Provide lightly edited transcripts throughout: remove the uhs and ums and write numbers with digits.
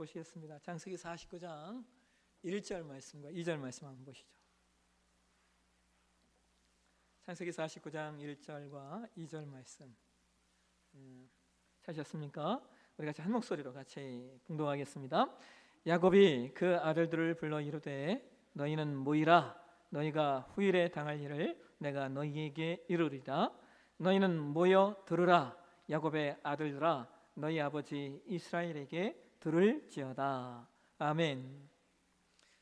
보시겠습니다. 창세기 49장 1절 말씀과 2절 말씀 한번 보시죠. 창세기 49장 1절과 2절 말씀 찾으셨습니까? 우리 같이 한 목소리로 같이 봉독하겠습니다. 야곱이 그 아들들을 불러 이르되 너희는 모이라. 너희가 후일에 당할 일을 내가 너희에게 이르리라. 너희는 모여 들으라. 야곱의 아들들아, 너희 아버지 이스라엘에게 들을지어다. 아멘.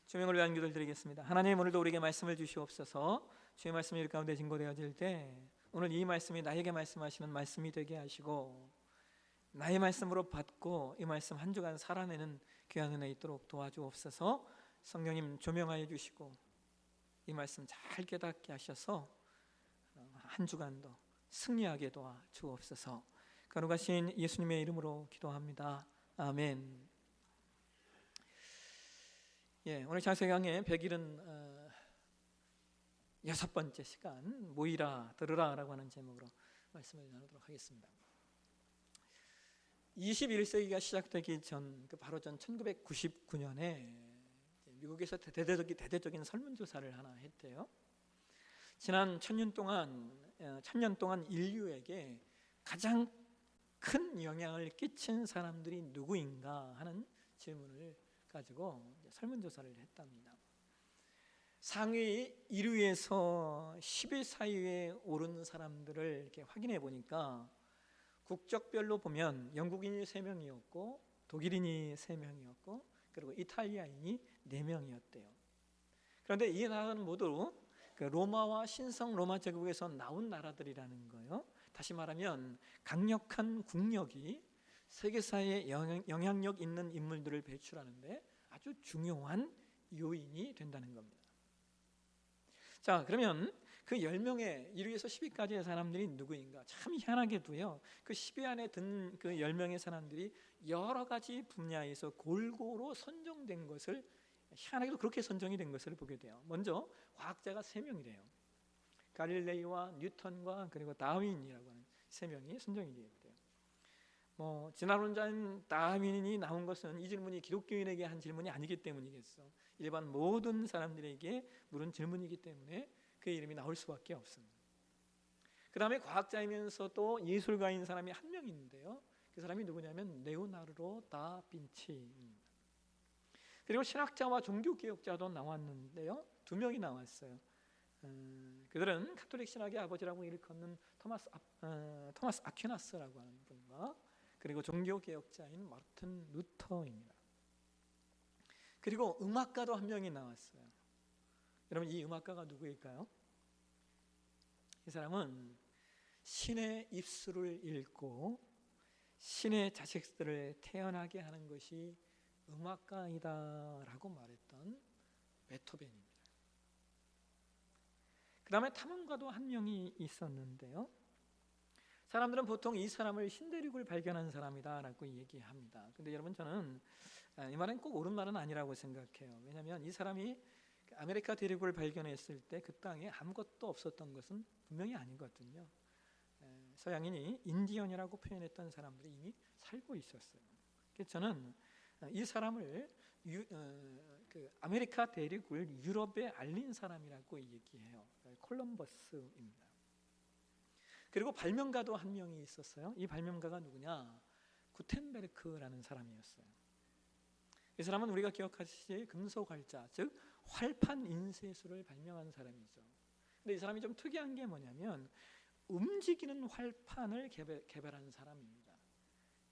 주명을 위한 기도를 드리겠습니다. 하나님, 오늘도 우리에게 말씀을 주시옵소서. 주의 말씀이 일 가운데 증거되어질 때 오늘 이 말씀이 나에게 말씀하시는 말씀이 되게 하시고 나의 말씀으로 받고 이 말씀 한 주간 살아내는 귀한 은혜 있도록 도와주옵소서. 성령님 조명하여 주시고 이 말씀 잘 깨닫게 하셔서 한 주간도 승리하게 도와주옵소서. 거룩하신 예수님의 이름으로 기도합니다. 아멘. 오늘 창세기 강의 176번째 시간, 모이라 들으라 라고 하는 제목으로 말씀을 나누도록 하겠습니다. 21세기가 시작되기 전, 바로 전 1999년에 미국에서 대대적인 설문조사를 하나 했대요. 지난 1000년 동안 인류에게 가장 큰 영향을 끼친 사람들이 누구인가 하는 질문을 가지고 설문조사를 했답니다. 상위 1위에서 10위 사이에 오른 사람들을 이렇게 확인해 보니까 국적별로 보면 영국인이 3명이었고 독일인이 3명이었고 그리고 이탈리아인이 4명이었대요. 그런데 이 나라는 모두 그 로마와 신성 로마 제국에서 나온 나라들이라는 거예요. 다시 말하면 강력한 국력이 세계사에 영향력 있는 인물들을 배출하는데 아주 중요한 요인이 된다는 겁니다. 자, 그러면 그 10명의 1위에서 10위까지의 사람들이 누구인가? 참 희한하게도요, 그 10위 안에 든 그 10명의 사람들이 여러 가지 분야에서 골고루 선정된 것을, 희한하게도 그렇게 선정이 된 것을 보게 돼요. 먼저 과학자가 3명이래요. 갈릴레이와 뉴턴과 그리고 다윈이라고 하는 3명이 선정이 되었대요. 진화론자인 다윈이 나온 것은 이 질문이 기독교인에게 한 질문이 아니기 때문이겠어. 일반 모든 사람들에게 물은 질문이기 때문에 그의 이름이 나올 수밖에 없습니다. 그 다음에 과학자이면서도 예술가인 사람이 한 명 있는데요. 그 사람이 누구냐면 레오나르도 다빈치입니다. 그리고 신학자와 종교개혁자도 나왔는데요. 2명이 나왔어요. 그들은 가톨릭 신학의 아버지라고 일컫는 토마스 아퀴나스라고 하는 분과 그리고 종교개혁자인 마르틴 루터입니다. 그리고 음악가도 한 명이 나왔어요. 여러분, 이 음악가가 누구일까요? 이 사람은 신의 입술을 읽고 신의 자식들을 태어나게 하는 것이 음악가이다라고 말했던 베토벤입니다. 그 다음에 탐험가도 한 명이 있었는데요. 사람들은 보통 이 사람을 신대륙을 발견한 사람이다라고 얘기합니다. 근데 여러분, 저는 이 말은 꼭 옳은 말은 아니라고 생각해요. 왜냐하면 이 사람이 아메리카 대륙을 발견했을 때 그 땅에 아무것도 없었던 것은 분명히 아니거든요. 서양인이 인디언이라고 표현했던 사람들이 이미 살고 있었어요. 그래서 저는 이 사람을 아메리카 대륙을 유럽에 알린 사람이라고 얘기해요. 콜럼버스입니다. 그리고 발명가도 한 명이 있었어요. 이 발명가가 누구냐? 구텐베르크라는 사람이었어요. 이 사람은 우리가 기억하시지 금속활자, 즉 활판 인쇄술을 발명한 사람이죠. 근데 이 사람이 좀 특이한 게 뭐냐면 움직이는 활판을 개발한 사람입니다.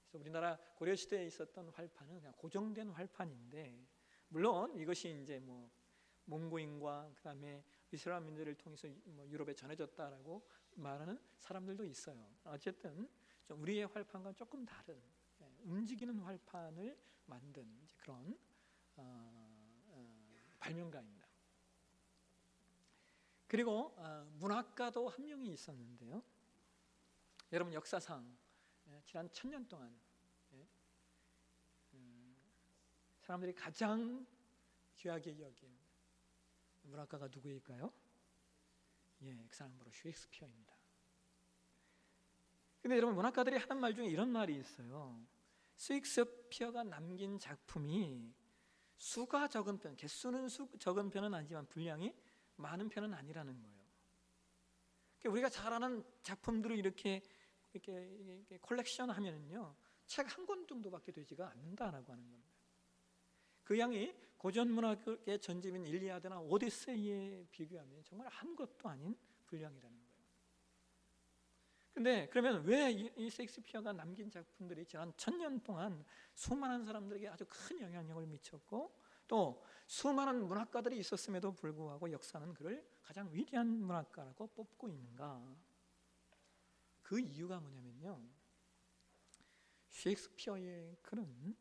그래서 우리나라 고려시대에 있었던 활판은 그냥 고정된 활판인데, 물론 이것이 이제 몽고인과 그다음에 이슬람민들을 통해서 유럽에 전해졌다라고 말하는 사람들도 있어요. 어쨌든 좀 우리의 활판과 조금 다른 움직이는 활판을 만든 그런 발명가입니다. 그리고 문학가도 한 명이 있었는데요. 여러분, 역사상 지난 1000년 동안 사람들이 가장 귀하게 여긴 문학가가 누구일까요? 그 사람은 바로 셰익스피어입니다. 근데 여러분, 문학가들이 하는 말 중에 이런 말이 있어요. 셰익스피어가 남긴 작품이 수가 적은 편, 개수는 적은 편은 아니지만 분량이 많은 편은 아니라는 거예요. 우리가 잘 아는 작품들을 이렇게 컬렉션하면요, 책 한 권 정도밖에 되지가 않는다라고 하는 겁니다. 그 양이 고전 문학의 전집인 일리아드나 오디세이에 비교하면 정말 한 것도 아닌 분량이라는 거예요. 근데 그러면 왜 이 셰익스피어가 남긴 작품들이 지난 1000년 동안 수많은 사람들에게 아주 큰 영향력을 미쳤고 또 수많은 문학가들이 있었음에도 불구하고 역사는 그를 가장 위대한 문학가라고 뽑고 있는가? 그 이유가 뭐냐면요, 셰익스피어의 글은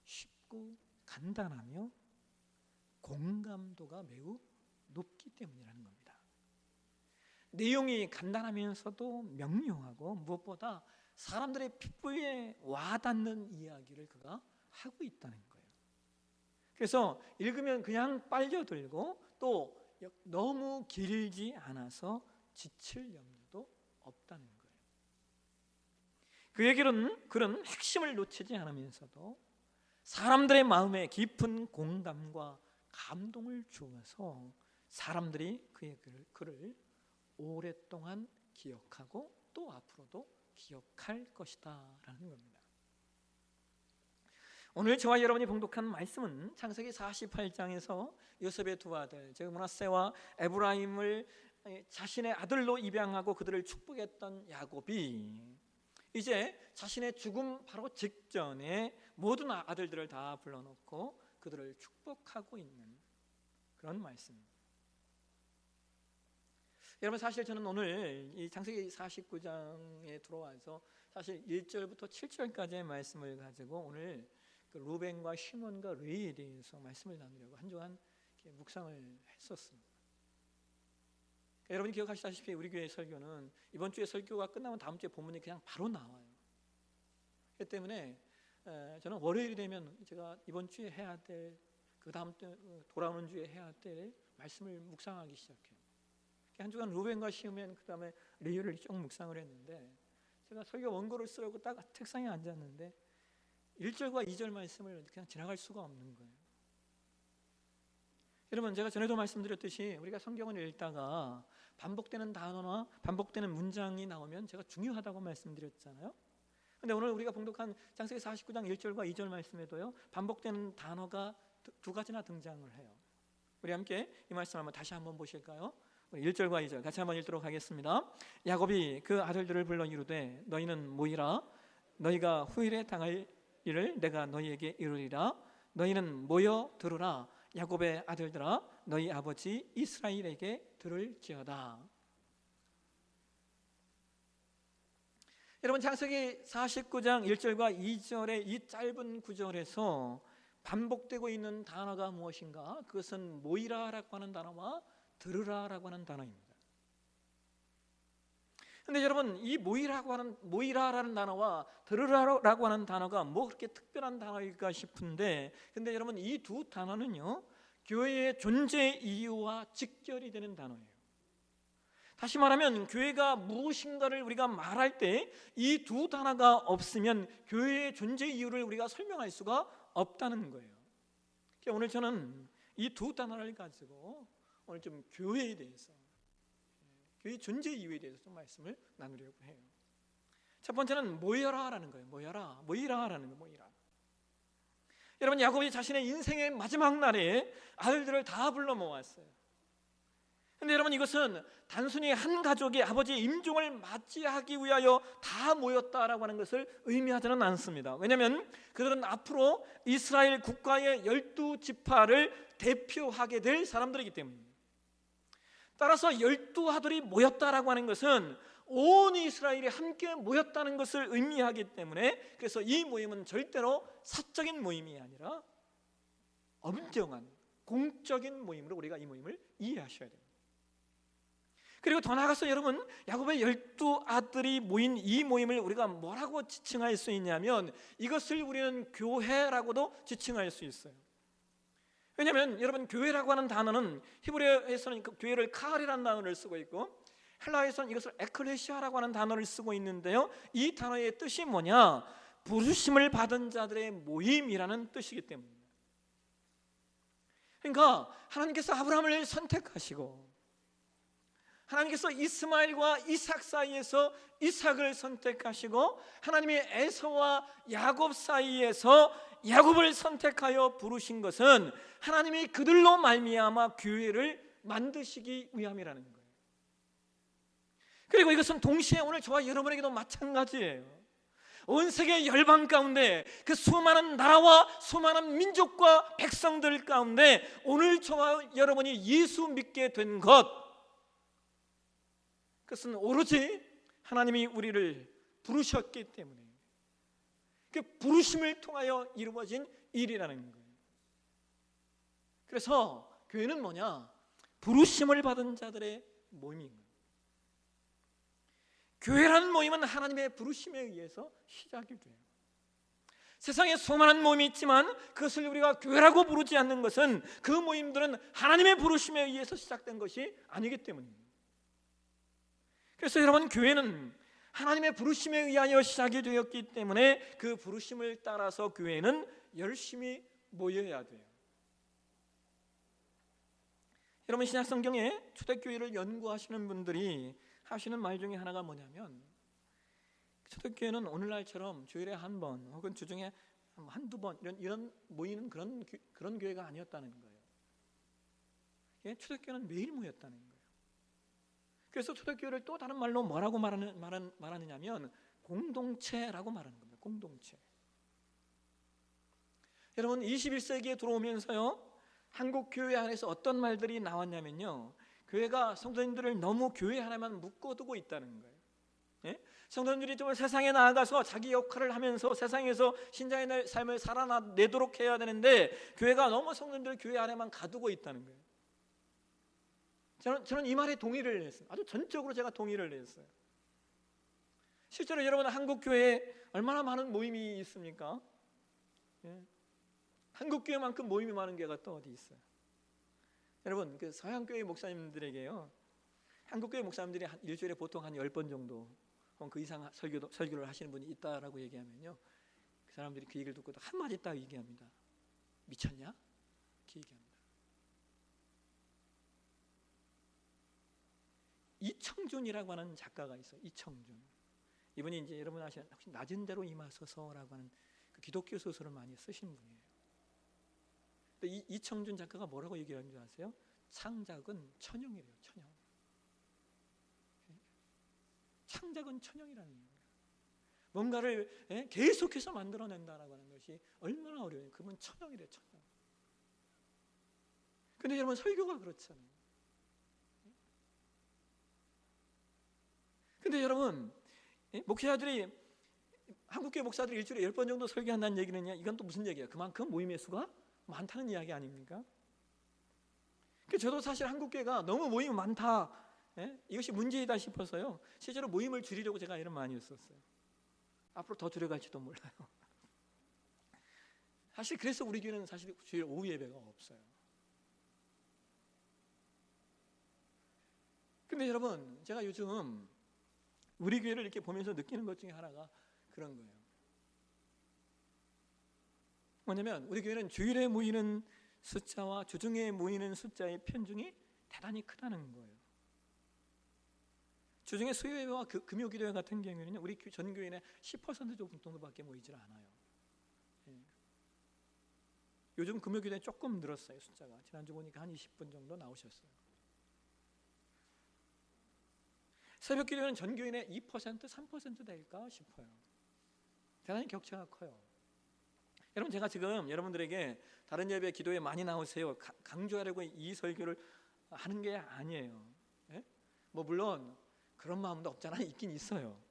쉽고 간단하며 공감도가 매우 높기 때문이라는 겁니다. 내용이 간단하면서도 명료하고 무엇보다 사람들의 피부에 와닿는 이야기를 그가 하고 있다는 거예요. 그래서 읽으면 그냥 빨려들고 또 너무 길지 않아서 지칠 염려도 없다는 거예요. 그의 글은 핵심을 놓치지 않으면서도 사람들의 마음에 깊은 공감과 감동을 주어서 사람들이 그의 글을 오랫동안 기억하고 또 앞으로도 기억할 것이다 라는 겁니다. 오늘 저와 여러분이 봉독한 말씀은 창세기 48장에서 요셉의 두 아들 즉 므낫세와 에브라임을 자신의 아들로 입양하고 그들을 축복했던 야곱이 이제 자신의 죽음 바로 직전에 모든 아들들을 다 불러놓고 그들을 축복하고 있는 그런 말씀입니다. 여러분, 사실 저는 오늘 이 창세기 49장에 들어와서 사실 1절부터 7절까지의 말씀을 가지고 오늘 그 루벤과 시몬과 레위에 대해서 말씀을 나누려고 한 주간 묵상을 했었습니다. 여러분이 기억하시다시피 우리 교회 설교는 이번 주에 설교가 끝나면 다음 주에 본문이 그냥 바로 나와요. 그렇기 때문에 저는 월요일이 되면 제가 이번 주에 해야 될 그 다음 주 돌아오는 주에 해야 될 말씀을 묵상하기 시작해요. 한 주간 루벤과 시몬 그 다음에 레위를 쭉 묵상을 했는데 제가 설교 원고를 쓰려고 딱 책상에 앉았는데 1절과 2절 말씀을 그냥 지나갈 수가 없는 거예요. 여러분, 제가 전에도 말씀드렸듯이 우리가 성경을 읽다가 반복되는 단어나 반복되는 문장이 나오면 제가 중요하다고 말씀드렸잖아요. 근데 오늘 우리가 봉독한 창세기 49장 1절과 2절 말씀에도요, 반복되는 단어가 두 가지나 등장을 해요. 우리 함께 이 말씀 한번 다시 한번 보실까요? 1절과 2절 같이 한번 읽도록 하겠습니다. 야곱이 그 아들들을 불러 이르되 너희는 모이라. 너희가 후일에 당할 일을 내가 너희에게 이루리라. 너희는 모여 들으라. 야곱의 아들들아, 너희 아버지 이스라엘에게 들을지어다. 여러분, 창세기 49장 1절과 2절의 이 짧은 구절에서 반복되고 있는 단어가 무엇인가? 그것은 모이라라고 하는 단어와 들으라라고 하는 단어입니다. 그런데 여러분, 이 모이라라는 단어와 들으라라고 하는 단어가 뭐 그렇게 특별한 단어일까 싶은데, 근데 여러분, 이 두 단어는요, 교회의 존재 이유와 직결이 되는 단어예요. 다시 말하면 교회가 무엇인가를 우리가 말할 때 이 두 단어가 없으면 교회의 존재 이유를 우리가 설명할 수가 없다는 거예요. 오늘 저는 이 두 단어를 가지고 오늘 좀 교회에 대해서, 교회의 존재 이유에 대해서 좀 말씀을 나누려고 해요. 첫 번째는 모여라라는 거예요. 모이라라는 거예요. 모이라. 여러분, 야곱이 자신의 인생의 마지막 날에 아들들을 다 불러 모았어요. 그런데 여러분, 이것은 단순히 한 가족이 아버지의 임종을 맞이하기 위하여 다 모였다라고 하는 것을 의미하지는 않습니다. 왜냐하면 그들은 앞으로 이스라엘 국가의 12지파를 대표하게 될 사람들이기 때문입니다. 따라서 12아들이 모였다라고 하는 것은 온 이스라엘이 함께 모였다는 것을 의미하기 때문에, 그래서 이 모임은 절대로 사적인 모임이 아니라 엄정한 공적인 모임으로 우리가 이 모임을 이해하셔야 됩니다. 그리고 더 나아가서 여러분, 야곱의 12아들이 모인 이 모임을 우리가 뭐라고 지칭할 수 있냐면 이것을 우리는 교회라고도 지칭할 수 있어요. 왜냐하면 여러분, 교회라고 하는 단어는 히브리어에서는 그 교회를 카알이라는 단어를 쓰고 있고 헬라어에서는 이것을 에클레시아라고 하는 단어를 쓰고 있는데요, 이 단어의 뜻이 뭐냐? 부르심을 받은 자들의 모임이라는 뜻이기 때문입니다. 그러니까 하나님께서 아브라함을 선택하시고 하나님께서 이스마엘과 이삭 사이에서 이삭을 선택하시고 하나님이 에서와 야곱 사이에서 야곱을 선택하여 부르신 것은 하나님이 그들로 말미암아 교회를 만드시기 위함이라는 거예요. 그리고 이것은 동시에 오늘 저와 여러분에게도 마찬가지예요. 온 세계 열방 가운데 그 수많은 나라와 수많은 민족과 백성들 가운데 오늘 저와 여러분이 예수 믿게 된 것, 그것은 오로지 하나님이 우리를 부르셨기 때문에 그 부르심을 통하여 이루어진 일이라는 거예요. 그래서 교회는 뭐냐? 부르심을 받은 자들의 모임인 거예요. 교회라는 모임은 하나님의 부르심에 의해서 시작이 돼요. 세상에 수많은 모임이 있지만 그것을 우리가 교회라고 부르지 않는 것은 그 모임들은 하나님의 부르심에 의해서 시작된 것이 아니기 때문입니다. 그래서 여러분, 교회는 하나님의 부르심에 의하여 시작이 되었기 때문에 그 부르심을 따라서 교회는 열심히 모여야 돼요. 여러분, 신약성경에 초대교회를 연구하시는 분들이 하시는 말 중에 하나가 뭐냐면, 초대교회는 오늘날처럼 주일에 한 번 혹은 주중에 한두 번 이런 모이는 그런 교회가 아니었다는 거예요. 초대교회는 매일 모였다는 거예요. 그래서 초대교회를 또 다른 말로 뭐라고 말하느냐면 공동체라고 말하는 겁니다. 공동체. 여러분, 21세기에 들어오면서요, 한국 교회 안에서 어떤 말들이 나왔냐면요, 교회가 성도님들을 너무 교회 하나만 묶어두고 있다는 거예요. 성도님들이 좀 세상에 나아가서 자기 역할을 하면서 세상에서 신자의 삶을 살아내도록 해야 되는데 교회가 너무 성도님들을 교회 안에만 가두고 있다는 거예요. 저는 이 말에 동의를 했어요. 아주 전적으로 제가 동의를 했어요. 실제로 여러분, 한국 교회에 얼마나 많은 모임이 있습니까? 한국 교회만큼 모임이 많은 교회가 또 어디 있어요? 여러분, 그 서양 교회 목사님들에게요, 한국 교회 목사님들이 일주일에 보통 한 10번 정도 혹은 그 이상 설교를 하시는 분이 있다라고 얘기하면요, 그 사람들이 그 얘기를 듣고 한마디 딱 얘기합니다. 미쳤냐? 이렇게 얘기합니다. 이청준이라고 하는 작가가 있어요. 이청준. 이분이 이제 여러분 아시는 혹시 낮은 데로 임하소서라고 하는 그 기독교 소설을 많이 쓰신 분이에요. 이청준 작가가 뭐라고 얘기하는 줄 아세요? 창작은 천형이래요. 천형. 창작은 천형이라는 거예요. 뭔가를 계속해서 만들어낸다라고 하는 것이 얼마나 어려워요. 그분 천형이래요. 천형. 근데 여러분, 설교가 그렇잖아요. 근데 여러분, 목회자들이, 한국교회 목사들이 일주일에 10번 정도 설교한다는 얘기는요, 이건 또 무슨 얘기예요? 그만큼 모임의 수가 많다는 이야기 아닙니까? 저도 사실 한국교회가 너무 모임이 많다, 이것이 문제이다 싶어서요, 실제로 모임을 줄이려고 제가 애를 많이 썼어요. 앞으로 더 줄여갈지도 몰라요. 사실 그래서 우리 교회는 사실 주일 오후 예배가 없어요. 근데 여러분, 제가 요즘 우리 교회를 이렇게 보면서 느끼는 것 중에 하나가 그런 거예요. 뭐냐면 우리 교회는 주일에 모이는 숫자와 주중에 모이는 숫자의 편중이 대단히 크다는 거예요. 주중에 수요예배와 금요기도회 같은 경우에는 우리 전 교회는 10% 정도밖에 모이질 않아요. 요즘 금요기도회 조금 늘었어요. 숫자가 지난주 보니까 한 20분 정도 나오셨어요. 새벽 기도는 전 교인의 2%, 3% 될까 싶어요. 대단히 격차가 커요. 여러분, 제가 지금 여러분들에게 다른 예배 기도에 많이 나오세요, 강조하려고 이 설교를 하는 게 아니에요. 뭐 물론 그런 마음도 없잖아, 있긴 있어요.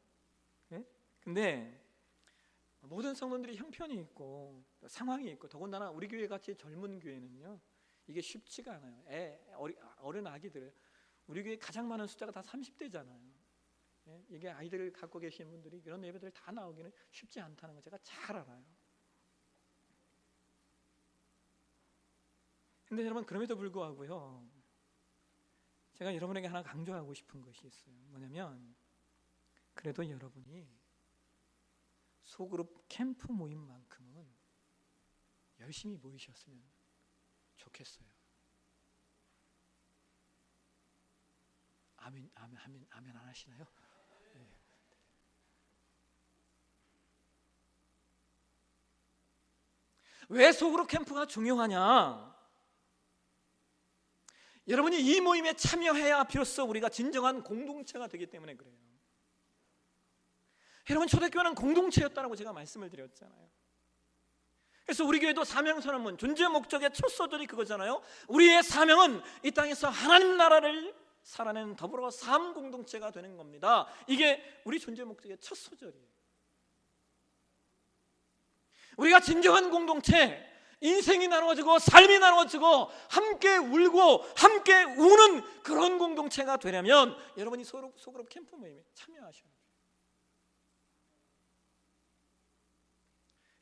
근데 모든 성도들이 형편이 있고 상황이 있고, 더군다나 우리 교회 같이 젊은 교회는요, 이게 쉽지가 않아요. 어린 아기들, 우리 교회 가장 많은 숫자가 다 30대잖아요. 이게 아이들을 갖고 계신 분들이 이런 예배들 다 나오기는 쉽지 않다는 거 제가 잘 알아요. 근데 여러분, 그럼에도 불구하고요, 제가 여러분에게 하나 강조하고 싶은 것이 있어요. 뭐냐면, 그래도 여러분이 소그룹 캠프 모임만큼은 열심히 모이셨으면 좋겠어요. 아멘 안 하시나요? 네. 왜 소그룹 캠프가 중요하냐? 여러분이 이 모임에 참여해야 비로소 우리가 진정한 공동체가 되기 때문에 그래요. 여러분, 초대교회는 공동체였다라고 제가 말씀을 드렸잖아요. 그래서 우리 교회도 사명선언문, 존재 목적의 첫 소절이 그거잖아요. 우리의 사명은 이 땅에서 하나님 나라를 살아내는 더불어 삶 공동체가 되는 겁니다. 이게 우리 존재 목적의 첫 소절이에요. 우리가 진정한 공동체, 인생이 나누어지고 삶이 나누어지고 함께 울고 함께 우는 그런 공동체가 되려면 여러분이 소그룹 캠프 모임에 참여하셔야 돼요.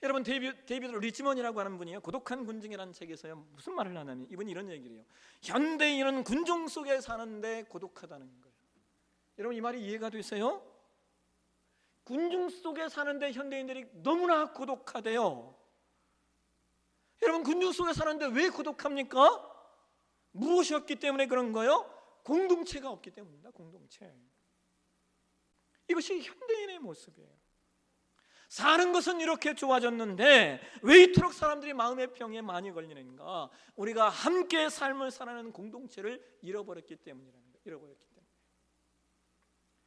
여러분, 데이비드 리치먼이라고 하는 분이요, 고독한 군중이라는 책에서요 무슨 말을 하냐면 이분이 이런 얘기를 해요. 현대인은 군중 속에 사는데 고독하다는 거예요. 여러분, 이 말이 이해가 되세요? 군중 속에 사는데 현대인들이 너무나 고독하대요. 여러분, 군중 속에 사는데 왜 고독합니까? 무엇이 없기 때문에 그런 거예요? 공동체가 없기 때문입니다. 공동체. 이것이 현대인의 모습이에요. 사는 것은 이렇게 좋아졌는데 왜 이토록 사람들이 마음의 병에 많이 걸리는가? 우리가 함께 삶을 살아가는 공동체를 잃어버렸기 때문이라는 거예요. 잃어버렸기 때문에.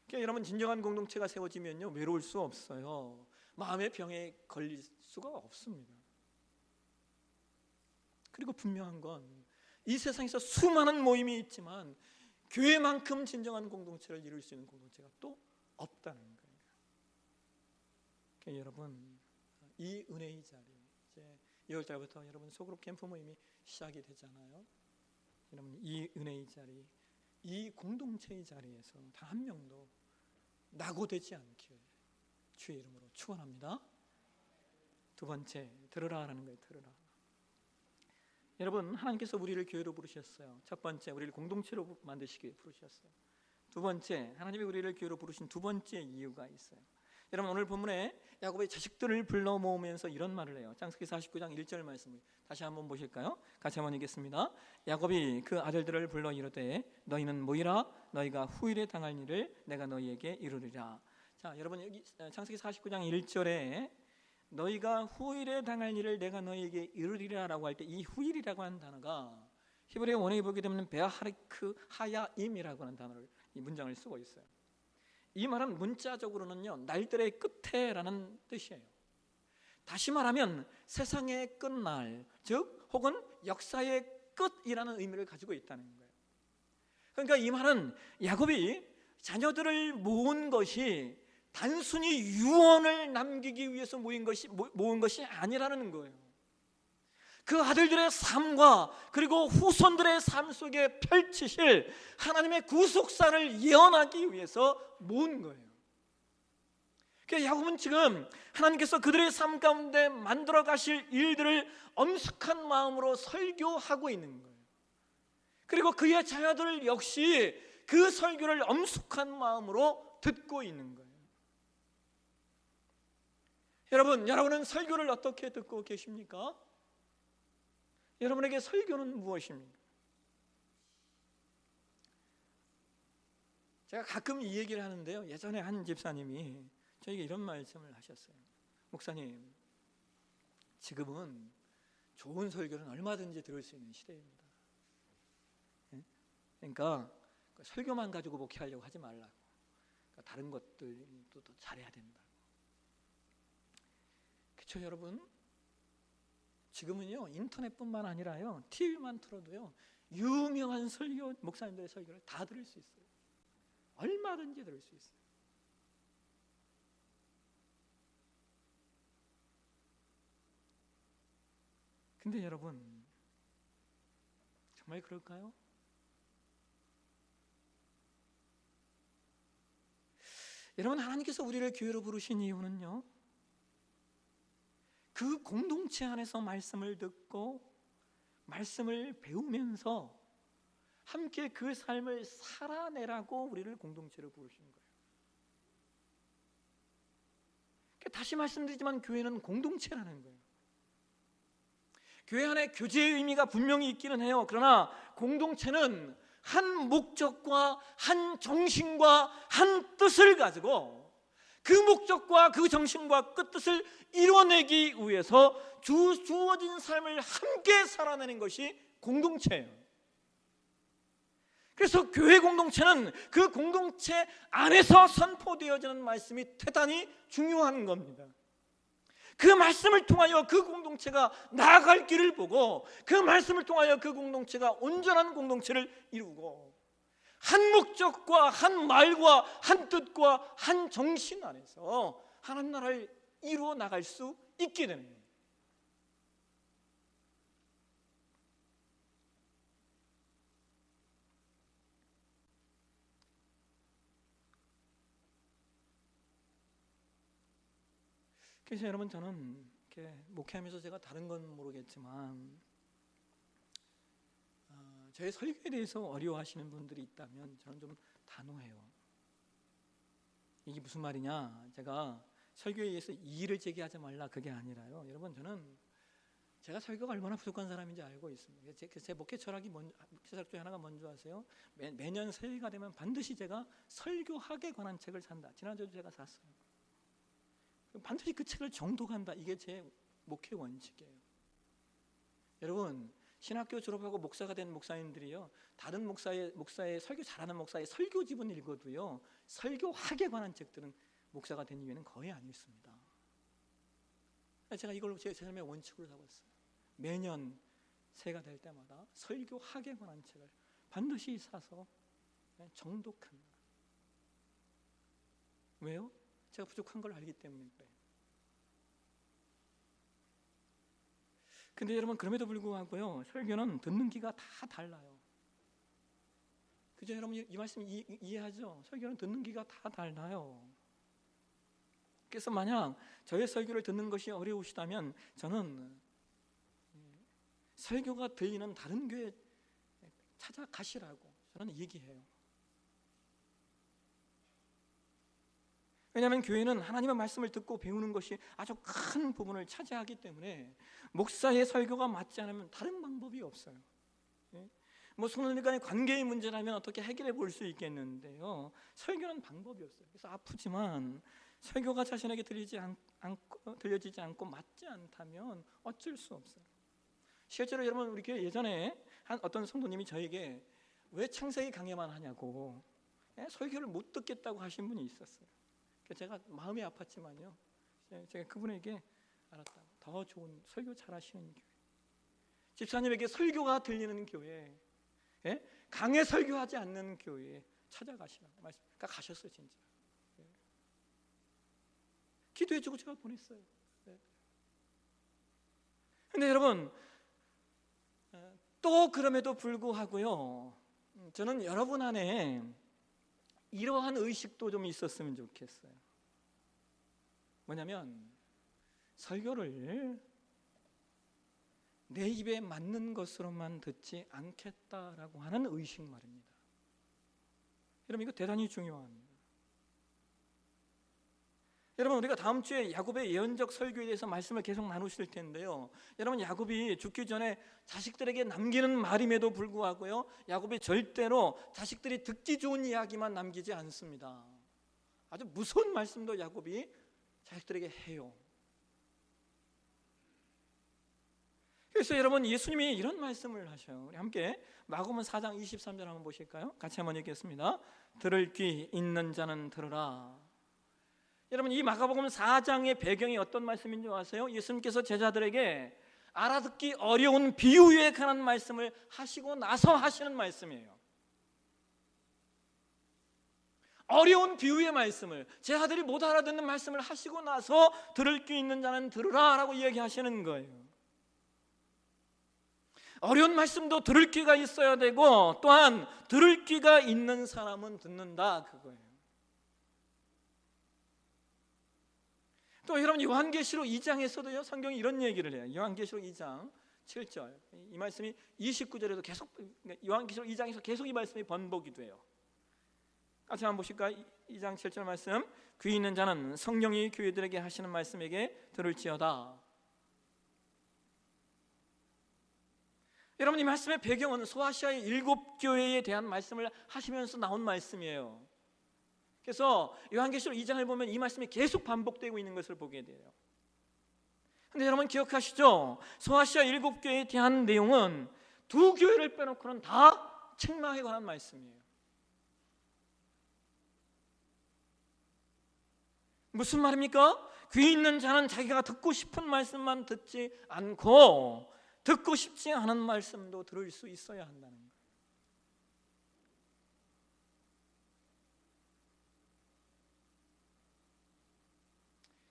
그러니까 여러분, 진정한 공동체가 세워지면요 외로울 수 없어요. 마음의 병에 걸릴 수가 없습니다. 그리고 분명한 건 이 세상에서 수많은 모임이 있지만 교회만큼 진정한 공동체를 이룰 수 있는 공동체가 또 없다는 거예요. 그러니까 여러분, 이 은혜의 자리, 이제 2월 달부터 여러분 소그룹 캠프 모임이 시작이 되잖아요. 여러분, 이 은혜의 자리, 이 공동체의 자리에서 단 한 명도 낙오되지 않길 주의 이름으로 축원합니다. 두 번째, 들으라라는 거예요. 들으라. 여러분, 하나님께서 우리를 교회로 부르셨어요. 첫 번째, 우리를 공동체로 만드시기 부르셨어요. 두 번째, 하나님이 우리를 교회로 부르신 두 번째 이유가 있어요. 여러분, 오늘 본문에 야곱의 자식들을 불러 모으면서 이런 말을 해요. 창세기 49장 1절 말씀을 다시 한번 보실까요? 같이 한번 읽겠습니다. 야곱이 그 아들들을 불러 이르되 너희는 모이라, 너희가 후일에 당할 일을 내가 너희에게 이루리라. 자, 여러분, 여기 창세기 49장 1절에 너희가 후일에 당할 일을 내가 너희에게 이루리라라고 할 때 이 후일이라고 하는 단어가 히브리 원어에 보게 되면 베아하리크 하야임이라고 하는 단어를, 이 문장을 쓰고 있어요. 이 말은 문자적으로는요 날들의 끝에라는 뜻이에요. 다시 말하면 세상의 끝날, 즉 혹은 역사의 끝이라는 의미를 가지고 있다는 거예요. 그러니까 이 말은 야곱이 자녀들을 모은 것이 단순히 유언을 남기기 위해서 모은 것이 아니라는 거예요. 그 아들들의 삶과 그리고 후손들의 삶 속에 펼치실 하나님의 구속사를 예언하기 위해서 모은 거예요. 그러니까 야곱은 지금 하나님께서 그들의 삶 가운데 만들어 가실 일들을 엄숙한 마음으로 설교하고 있는 거예요. 그리고 그의 자녀들 역시 그 설교를 엄숙한 마음으로 듣고 있는 거예요. 여러분은 설교를 어떻게 듣고 계십니까? 여러분에게 설교는 무엇입니까? 제가 가끔 이 얘기를 하는데요, 예전에 한 집사님이 저에게 이런 말씀을 하셨어요. 목사님, 지금은 좋은 설교는 얼마든지 들을 수 있는 시대입니다. 그러니까 설교만 가지고 목회하려고 하지 말라고. 그러니까 다른 것들도 더 잘해야 된다. 그렇죠, 여러분? 지금은요 인터넷뿐만 아니라요 TV만 틀어도요 유명한 설교, 목사님들의 설교를 다 들을 수 있어요. 얼마든지 들을 수 있어요. 근데 여러분, 정말 그럴까요? 여러분, 하나님께서 우리를 교회로 부르신 이유는요 그 공동체 안에서 말씀을 듣고 말씀을 배우면서 함께 그 삶을 살아내라고 우리를 공동체로 부르신 거예요. 다시 말씀드리지만 교회는 공동체라는 거예요. 교회 안에 교제의 의미가 분명히 있기는 해요. 그러나 공동체는 한 목적과 한 정신과 한 뜻을 가지고 그 목적과 그 정신과 그 뜻을 이뤄내기 위해서 주어진 삶을 함께 살아내는 것이 공동체예요. 그래서 교회 공동체는 그 공동체 안에서 선포되어지는 말씀이 대단히 중요한 겁니다. 그 말씀을 통하여 그 공동체가 나아갈 길을 보고 그 말씀을 통하여 그 공동체가 온전한 공동체를 이루고 한 목적과 한 말과 한 뜻과 한 정신 안에서 하나님 나라를 이루어 나갈 수 있게 되는 거예요. 그래서 여러분, 저는 이렇게 목회하면서 제가 다른 건 모르겠지만 저의 설교에 대해서 어려워하시는 분들이 있다면 저는 좀 단호해요. 이게 무슨 말이냐? 제가 설교에 의해서 이의를 제기하지 말라, 그게 아니라요. 여러분, 저는 제가 설교가 얼마나 부족한 사람인지 알고 있습니다. 제 목회 철학이 목회 철학 중에 하나가 뭔지 아세요? 매년 새해가 되면 반드시 제가 설교학에 관한 책을 산다. 지난주에도 제가 샀어요. 반드시 그 책을 정독한다. 이게 제 목회 원칙이에요. 여러분, 신학교 졸업하고 목사가 된 목사님들이요, 다른 목사의 설교 잘하는 목사의 설교집은 읽어도요, 설교학에 관한 책들은 목사가 된 이유는 거의 안 읽습니다. 제가 이걸 제 삶의 원칙으로 잡았어요. 매년 새해가 될 때마다 설교학에 관한 책을 반드시 사서 정독한다. 왜요? 제가 부족한 걸 알기 때문에 그래요. 근데 여러분, 그럼에도 불구하고요, 설교는 듣는 귀가 다 달라요. 그죠? 여러분, 이 말씀 이해하죠? 설교는 듣는 귀가 다 달라요. 그래서 만약 저의 설교를 듣는 것이 어려우시다면 저는 설교가 들리는 다른 교회 찾아가시라고 저는 얘기해요. 왜냐하면 교회는 하나님의 말씀을 듣고 배우는 것이 아주 큰 부분을 차지하기 때문에 목사의 설교가 맞지 않으면 다른 방법이 없어요. 뭐 손을 간의 관계의 문제라면 어떻게 해결해 볼 수 있겠는데요, 설교는 방법이 없어요. 그래서 아프지만 설교가 자신에게 들려지지 않고 맞지 않다면 어쩔 수 없어요. 실제로 여러분, 우리 교회 예전에 한 어떤 성도님이 저에게 왜 창세기 강해만 하냐고 설교를 못 듣겠다고 하신 분이 있었어요. 제가 마음이 아팠지만요, 제가 그분에게 알았다, 더 좋은 설교 잘하시는 교회, 집사님에게 설교가 들리는 교회, 강해 설교하지 않는 교회에 찾아가시라고 말씀. 그러니까 가셨어요, 진짜. 기도해주고 제가 보냈어요. 근데 여러분, 또 그럼에도 불구하고요, 저는 여러분 안에 이러한 의식도 좀 있었으면 좋겠어요. 뭐냐면, 설교를 내 입에 맞는 것으로만 듣지 않겠다라고 하는 의식 말입니다. 여러분, 이거 대단히 중요합니다. 여러분, 우리가 다음 주에 야곱의 예언적 설교에 대해서 말씀을 계속 나누실 텐데요, 여러분, 야곱이 죽기 전에 자식들에게 남기는 말임에도 불구하고요, 야곱이 절대로 자식들이 듣기 좋은 이야기만 남기지 않습니다. 아주 무서운 말씀도 야곱이 자식들에게 해요. 그래서 여러분, 예수님이 이런 말씀을 하셔요. 우리 함께 마가복음 4장 23절 한번 보실까요? 같이 한번 읽겠습니다. 들을 귀 있는 자는 들으라. 여러분, 이 마가복음 4장의 배경이 어떤 말씀인 줄 아세요? 예수님께서 제자들에게 알아듣기 어려운 비유에 관한 말씀을 하시고 나서 하시는 말씀이에요. 어려운 비유의 말씀을, 제자들이 못 알아듣는 말씀을 하시고 나서 들을 귀 있는 자는 들으라 라고 이야기하시는 거예요. 어려운 말씀도 들을 귀가 있어야 되고, 또한 들을 귀가 있는 사람은 듣는다, 그거예요. 또 여러분, 요한계시록 2장에서도요, 성경이 이런 얘기를 해요. 요한계시록 2장 7절, 이 말씀이 29절에도 계속, 요한계시록 2장에서 계속 이 말씀이 번복이 돼요. 같이 한번 보실까? 2장 7절 말씀. 귀 있는 자는 성령이 교회들에게 하시는 말씀에게 들을지어다. 여러분, 이 말씀의 배경은 소아시아의 7교회에 대한 말씀을 하시면서 나온 말씀이에요. 그래서 요한계시록 2장을 보면 이 말씀이 계속 반복되고 있는 것을 보게 돼요. 근데 여러분 기억하시죠? 소아시아 7교회에 대한 내용은 2교회를 빼놓고는 다 책망에 관한 말씀이에요. 무슨 말입니까? 귀 있는 자는 자기가 듣고 싶은 말씀만 듣지 않고 듣고 싶지 않은 말씀도 들을 수 있어야 한다는 거예요.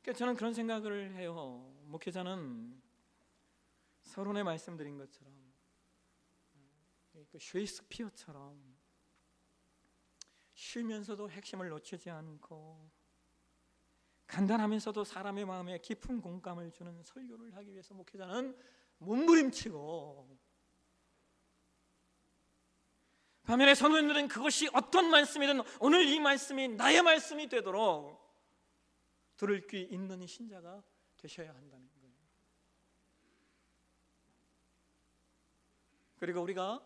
그러니까 저는 그런 생각을 해요. 목회자는 서론에 말씀드린 것처럼 셰익스피어처럼 쉬면서도 핵심을 놓치지 않고 간단하면서도 사람의 마음에 깊은 공감을 주는 설교를 하기 위해서 목회자는 몸부림치고, 반면에 성도님들은 그것이 어떤 말씀이든 오늘 이 말씀이 나의 말씀이 되도록 들을 귀 있는 신자가 되셔야 한다는 거예요. 그리고 우리가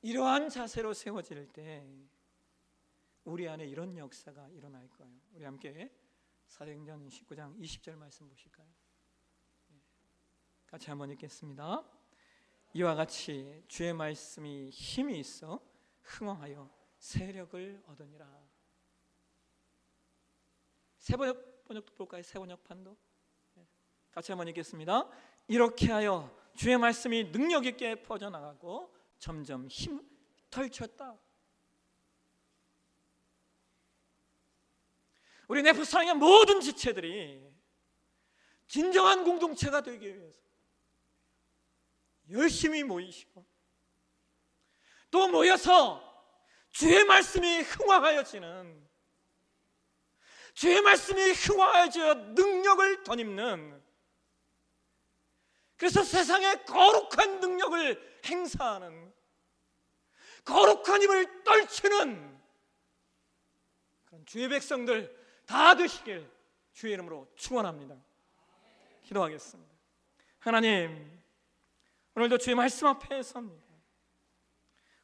이러한 자세로 세워질 때 우리 안에 이런 역사가 일어날 거예요. 우리 함께 사도행전 19장 20절 말씀 보실까요? 같이 한번 읽겠습니다. 이와 같이 주의 말씀이 힘이 있어 흥왕하여 세력을 얻으니라. 새 번역도 볼까요? 새 번역판도 같이 한번 읽겠습니다. 이렇게 하여 주의 말씀이 능력 있게 퍼져나가고 점점 힘 펼쳤다. 우리 네프사랑의 모든 지체들이 진정한 공동체가 되기 위해서 열심히 모이시고 또 모여서 주의 말씀이 흥왕하여지는, 주의 말씀이 흥왕하여져 능력을 덧입는, 그래서 세상의 거룩한 능력을 행사하는, 거룩한 힘을 떨치는 그런 주의 백성들 다 되시길 주의 이름으로 축원합니다. 기도하겠습니다. 하나님, 오늘도 주의 말씀 앞에 섭니다.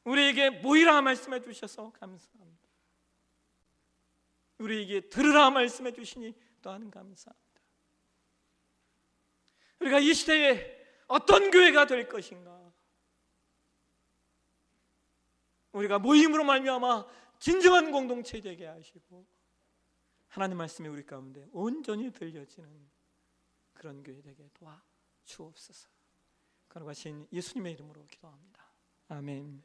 우리에게 모이라 말씀해 주셔서 감사합니다. 우리에게 들으라 말씀해 주시니 또한 감사합니다. 우리가 이 시대에 어떤 교회가 될 것인가, 우리가 모임으로 말미암아 진정한 공동체 되게 하시고 하나님 말씀이 우리 가운데 온전히 들려지는 그런 교회 되게 도와주옵소서. 거룩하신 예수님의 이름으로 기도합니다. 아멘.